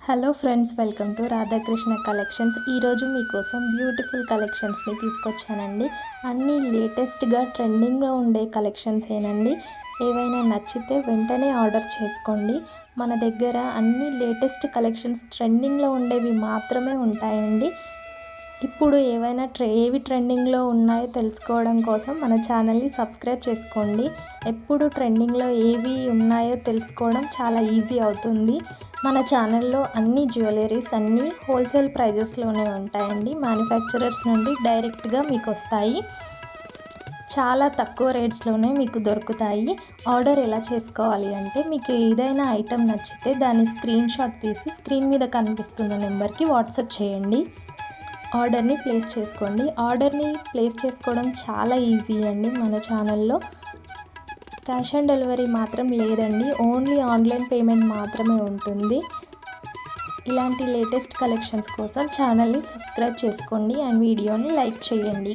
Hello friends, welcome to Radhakrishna collections. ఈరోజు మీకోసం beautiful కలెక్షన్స్ని తీసుకొచ్చానండి. అన్నీ లేటెస్ట్గా ట్రెండింగ్లో ఉండే కలెక్షన్స్ ఏనండి. ఏవైనా నచ్చితే వెంటనే ఆర్డర్ చేసుకోండి. మన దగ్గర అన్ని లేటెస్ట్ కలెక్షన్స్ ట్రెండింగ్లో ఉండేవి మాత్రమే ఉంటాయండి. ఇప్పుడు ఏవి ట్రెండింగ్లో ఉన్నాయో తెలుసుకోవడం కోసం మన ఛానల్ని సబ్స్క్రైబ్ చేసుకోండి. ఎప్పుడు ట్రెండింగ్లో ఏవి ఉన్నాయో తెలుసుకోవడం చాలా ఈజీ అవుతుంది. మన ఛానల్లో అన్ని జ్యువెలరీస్ అన్నీ హోల్సేల్ ప్రైజెస్లోనే ఉంటాయండి. మ్యానుఫ్యాక్చరర్స్ నుండి డైరెక్ట్గా మీకు వస్తాయి. చాలా తక్కువ రేట్స్లోనే మీకు దొరుకుతాయి. ఆర్డర్ ఎలా చేసుకోవాలి అంటే, మీకు ఏదైనా ఐటెం నచ్చితే దాన్ని స్క్రీన్ షాట్ తీసి స్క్రీన్ మీద కనిపిస్తున్న నెంబర్కి వాట్సాప్ చేయండి. ఆర్డర్ని ప్లేస్ చేసుకోండి. ఆర్డర్ని ప్లేస్ చేసుకోవడం చాలా ఈజీ అండి. మన ఛానల్లో క్యాష్ ఆన్ డెలివరీ మాత్రం లేదండి. ఓన్లీ ఆన్లైన్ పేమెంట్ మాత్రమే ఉంటుంది. ఇలాంటి లేటెస్ట్ కలెక్షన్స్ కోసం ఛానల్ని సబ్స్క్రైబ్ చేసుకోండి అండ్ వీడియోని లైక్ చేయండి.